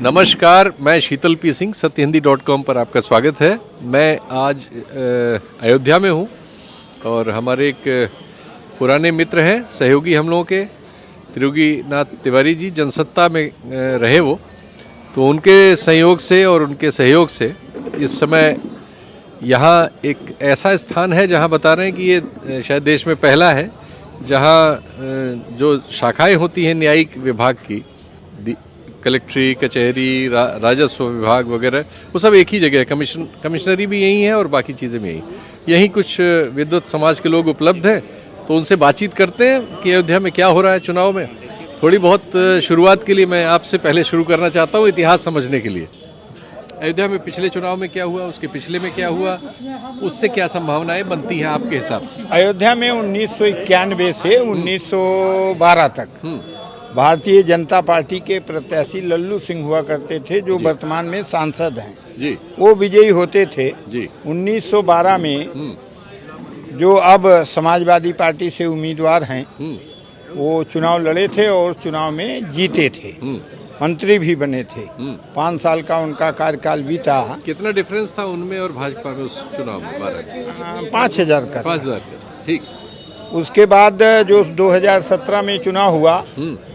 नमस्कार, मैं शीतल पी सिंह, सत्यहिंदी.com पर आपका स्वागत है। मैं आज अयोध्या में हूँ और हमारे एक पुराने मित्र हैं, सहयोगी हम लोगों के, त्रियोगी नाथ तिवारी जी जनसत्ता में रहे वो, तो उनके संयोग से और उनके सहयोग से इस समय यहाँ एक ऐसा स्थान है जहाँ बता रहे हैं कि ये शायद देश में पहला है जहाँ जो शाखाएं होती हैं न्यायिक विभाग की, कलेक्ट्री, कचहरी, राजस्व विभाग वगैरह, वो सब एक ही जगह है। कमिश्नरी भी यही है और बाकी चीज़ें भी यहीं कुछ विद्वत समाज के लोग उपलब्ध हैं, तो उनसे बातचीत करते हैं कि अयोध्या में क्या हो रहा है चुनाव में। थोड़ी बहुत शुरुआत के लिए मैं आपसे पहले शुरू करना चाहता हूँ इतिहास समझने के लिए। अयोध्या में पिछले चुनाव में क्या हुआ, उसके पिछले में क्या हुआ, उससे क्या संभावनाएं बनती हैं आपके हिसाब से? अयोध्या में 1991 से 1912 तक भारतीय जनता पार्टी के प्रत्याशी लल्लू सिंह हुआ करते थे, जो वर्तमान में सांसद हैं जी। वो विजयी होते थे जी। 1912 में जो अब समाजवादी पार्टी से उम्मीदवार हैं वो चुनाव लड़े थे और चुनाव में जीते थे, मंत्री भी बने थे। 5 साल का उनका कार्यकाल बीता। कितना डिफरेंस था उनमें और भाजपा में उस चुनाव में? 5,000 का। 5,000 का, ठीक। उसके बाद जो 2017 में चुनाव हुआ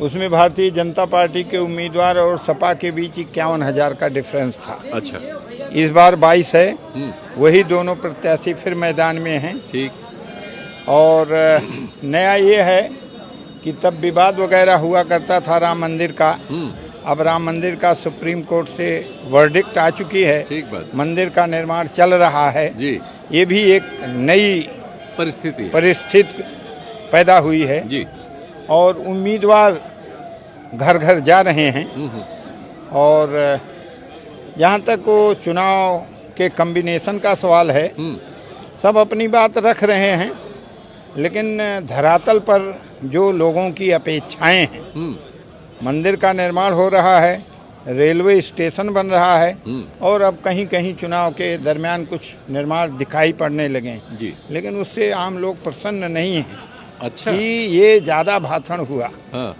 उसमें भारतीय जनता पार्टी के उम्मीदवार और सपा के बीच 51,000 का डिफरेंस था। अच्छा। इस बार 22 है, वही दोनों प्रत्याशी फिर मैदान में हैं। ठीक। और नया ये है कि तब विवाद वगैरह हुआ करता था राम मंदिर का, अब राम मंदिर का सुप्रीम कोर्ट से वर्डिक्ट आ चुकी है। ठीक बात। मंदिर का निर्माण चल रहा है जी। ये भी एक नई परिस्थिति पैदा हुई है जी। और उम्मीदवार घर घर जा रहे हैं और जहाँ तक वो चुनाव के कॉम्बिनेशन का सवाल है, सब अपनी बात रख रहे हैं, लेकिन धरातल पर जो लोगों की अपेक्षाएं हैं, मंदिर का निर्माण हो रहा है, रेलवे स्टेशन बन रहा है और अब कहीं कहीं चुनाव के दरमियान कुछ निर्माण दिखाई पड़ने लगे जी। लेकिन उससे आम लोग प्रसन्न नहीं हैं। अच्छा। कि ये ज़्यादा भाषण हुआ,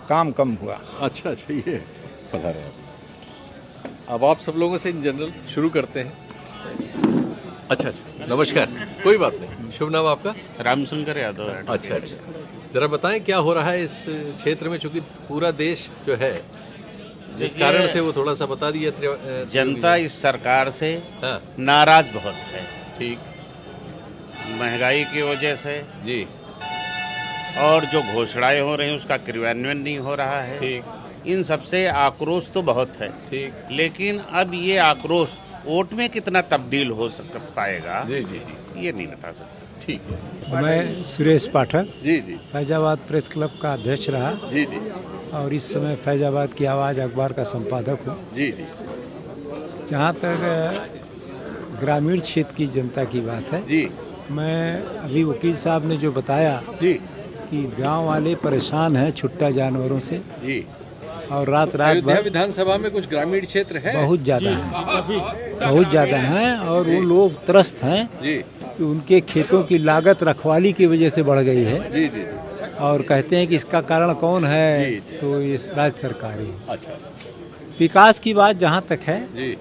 काम कम हुआ। अच्छा, ये पता रहा। अब आप सब लोगों से इन जनरल शुरू करते हैं। अच्छा, नमस्कार। कोई बात नहीं। शुभ नाम आपका? रामशंकर यादव। अच्छा, जरा बताएं क्या हो रहा है इस क्षेत्र में, चूंकि पूरा देश जो है जिस कारण से वो थोड़ा सा बता दिया। जनता इस सरकार से नाराज बहुत है। ठीक। महंगाई की वजह से जी, और जो घोषणाएं हो रही हैं उसका क्रियान्वयन नहीं हो रहा है। ठीक। इन सबसे आक्रोश तो बहुत है। ठीक। लेकिन अब ये आक्रोश वोट में कितना तब्दील हो पाएगा जी जी जी, ये नहीं बता सकता। ठीक है। मैं सुरेश पाठक जी जी फैजाबाद प्रेस क्लब का अध्यक्ष रहा जी जी और इस समय फैजाबाद की आवाज़ अखबार का संपादक हूँ। जी जी। जहाँ तक ग्रामीण क्षेत्र की जनता की बात है जी, मैं अभी वकील साहब ने जो बताया जी कि गांव वाले परेशान हैं छुट्टा जानवरों से जी, और रात अयोध्या भर विधानसभा में कुछ ग्रामीण क्षेत्र है, बहुत ज़्यादा हैं, बहुत ज़्यादा हैं और वो लोग त्रस्त हैं जी कि उनके खेतों की लागत रखवाली की वजह से बढ़ गई है जी जी, और कहते हैं कि इसका कारण कौन है जी। तो ये राज्य सरकार ही। अच्छा विकास की बात जहाँ तक है जी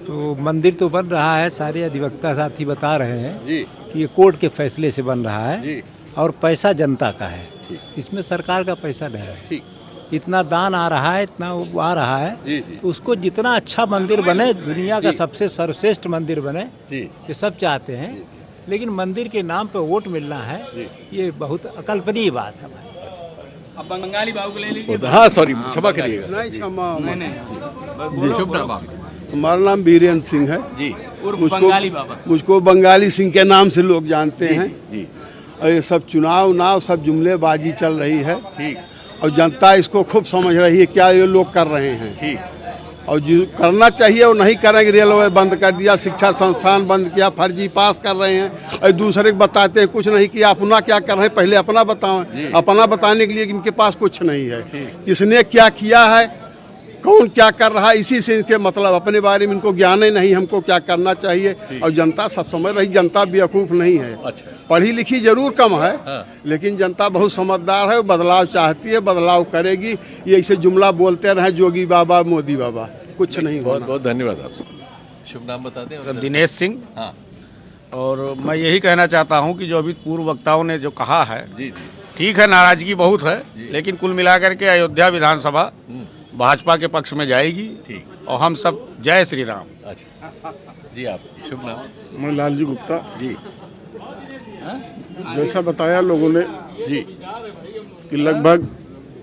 तो मंदिर तो बन रहा है, सारे अधिवक्ता साथी बता रहे हैं जी कि ये कोर्ट के फैसले से बन रहा है जी, और पैसा जनता का है, ठीक। इसमें सरकार का पैसा नहीं है। ठीक। इतना दान आ रहा है, इतना वो आ रहा है जी जी तो उसको जितना अच्छा मंदिर बने, दुनिया का जी। सबसे सर्वश्रेष्ठ मंदिर बने, जी, ये सब चाहते हैं, लेकिन मंदिर के नाम पे वोट मिलना है, ये बहुत अकल्पनीय बात है। अब बंगाली बाबू को ले लीजिए। हाँ सॉरी, क्षमा करिएगा। नहीं क्षमा। जी, शुभ नाम आपका? हमारा नाम बीरेंद्र सिंह है जी। बंगाली बाबा। मुझको बंगाली सिंह के नाम से लोग जानते हैं। जी और ये सब चुनाव सब जुमलेबाजी चल रही है। ठीक। और जनता इसको खूब समझ रही है क्या ये लोग कर रहे हैं। ठीक। और जो करना चाहिए वो नहीं करेंगे। रेलवे बंद कर दिया, शिक्षा संस्थान बंद किया, फर्जी पास कर रहे हैं और दूसरे को बताते हैं कुछ नहीं किया। अपना क्या कर रहे हैं पहले अपना बताओ। अपना बताने के लिए इनके पास कुछ नहीं है, किसने क्या किया है, कौन क्या कर रहा है, इसी से इनके मतलब अपने बारे में इनको ज्ञान ही नहीं हमको क्या करना चाहिए। और जनता सब समझ रही, जनता बेवकूफ़ नहीं है। अच्छा। पढ़ी लिखी जरूर कम है, हाँ। लेकिन जनता बहुत समझदार है, बदलाव चाहती है, बदलाव करेगी। ये ऐसे जुमला बोलते रहे जोगी बाबा मोदी बाबा, कुछ नहीं बहुत होना। बहुत धन्यवाद आपसे। शुभ नाम बता दें। और दिनेश सिंह। हाँ और मैं यही कहना चाहता हूं कि जो अभी पूर्व वक्ताओं ने जो कहा है, जी जी ठीक है, नाराजगी बहुत है, लेकिन कुल मिलाकर के अयोध्या विधानसभा भाजपा के पक्ष में जाएगी। ठीक। और हम सब जय श्री राम। अच्छा जी, आप शुभ नाम। मैं लालजी गुप्ता। जी जैसा बताया लोगों ने जी कि लगभग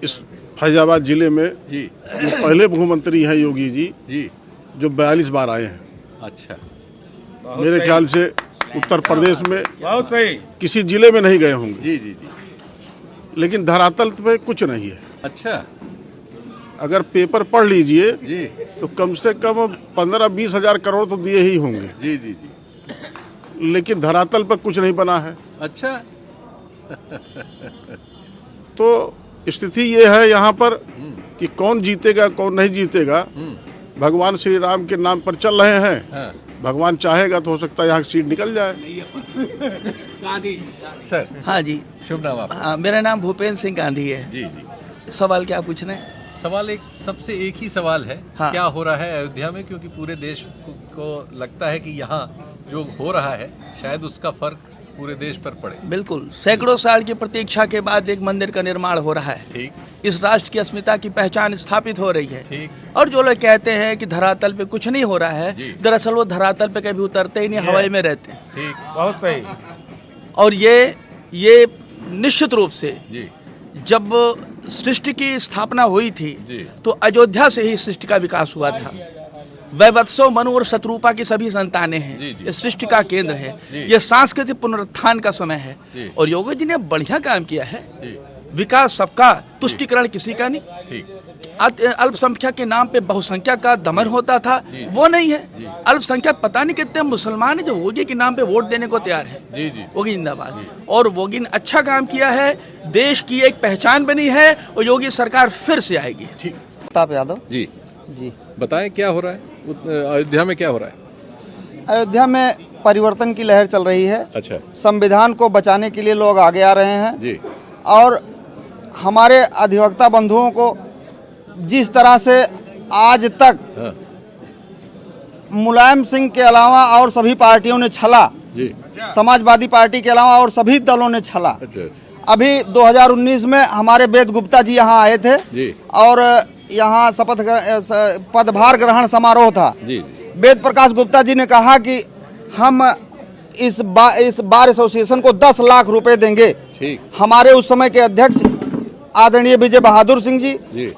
इस फैजाबाद जिले में जी जो पहले मुख्यमंत्री हैं योगी जी, जी। जो 42 बार आए हैं। अच्छा मेरे ख्याल से उत्तर प्रदेश में बहुत सही। किसी जिले में नहीं गए होंगे, जी जी जी। लेकिन धरातल पे कुछ नहीं है। अच्छा अगर पेपर पढ़ लीजिए जी तो कम से कम 15-20 हजार करोड़ तो दिए ही होंगे, जी जी जी। लेकिन धरातल पर कुछ नहीं बना है। अच्छा तो स्थिति ये है यहाँ पर कि कौन जीतेगा कौन नहीं जीतेगा, भगवान श्री राम के नाम पर चल रहे हैं। हाँ। भगवान चाहेगा तो हो सकता है यहाँ सीट निकल जाए। गांधी सर हाँ जी। शुभ नाम आपका। हाँ, मेरा नाम भूपेंद्र सिंह गांधी है। जी जी। सवाल क्या पूछ रहे हैं? सवाल एक सबसे एक ही सवाल है। हाँ। क्या हो रहा है अयोध्या में, क्योंकि पूरे देश को लगता है कि यहाँ जो हो रहा है शायद उसका फर्क पूरे देश पर पड़े। बिल्कुल, सैकड़ों साल की प्रतीक्षा के बाद एक मंदिर का निर्माण हो रहा है। ठीक इस राष्ट्र की अस्मिता की पहचान स्थापित हो रही है। ठीक। और जो लोग कहते हैं कि धरातल पे कुछ नहीं हो रहा है, जी। दरअसल वो धरातल पे कभी उतरते ही नहीं, हवाई में रहते हैं। ठीक। बहुत सही। और ये निश्चित रूप से जी जब सृष्टि की स्थापना हुई थी जी। तो अयोध्या से ही सृष्टि का विकास हुआ था। वैवत्सव, मनु और शत्रुपा की सभी संतानें हैं। जी, जी। ये सृष्टि का केंद्र है। जी। ये सांस्कृतिक पुनरुत्थान का समय है। जी। और योगी जी ने बढ़िया काम किया है। जी विकास सबका, तुष्टिकरण किसी का नहीं। ठीक। अल्पसंख्यक के नाम पे बहुसंख्यक का दमन होता था, वो नहीं है। अल्पसंख्यक पता नहीं कितने मुसलमान है जो योगी के नाम पे वोट देने को तैयार है। जी जी। योगी जिंदाबाद। और योगी ने अच्छा काम किया है, देश की एक पहचान बनी है और योगी सरकार फिर से आएगी। ठीक। प्रताप यादव जी जी। बताएं क्या हो रहा है अयोध्या में, क्या हो रहा है? अयोध्या में परिवर्तन की लहर चल रही है। अच्छा संविधान को बचाने के लिए लोग आगे आ रहे हैं। जी। और हमारे अधिवक्ता बंधुओं को जिस तरह से आज तक हाँ। मुलायम सिंह के अलावा और सभी पार्टियों ने छला, जी। समाजवादी पार्टी के अलावा और सभी दलों ने छला। अच्छा अभी 2019 में हमारे वेद गुप्ता जी यहाँ आए थे जी। और यहाँ पदभार ग्रहण समारोह था। जी जी। वेद प्रकाश गुप्ता जी ने कहा कि हम इस बार एसोसिएशन को 10 लाख रुपए देंगे। ठीक। हमारे उस समय के अध्यक्ष आदरणीय विजय बहादुर सिंह जी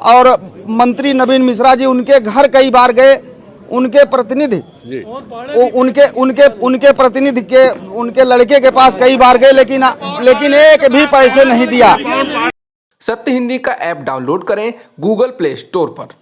और मंत्री नवीन मिश्रा जी उनके घर कई बार गए। उनके प्रतिनिधि उनके प्रतिनिधि के उनके लड़के के पास कई बार गए, लेकिन एक भी पैसे नहीं दिया। सत्य हिंदी का ऐप डाउनलोड करें गूगल प्ले स्टोर पर।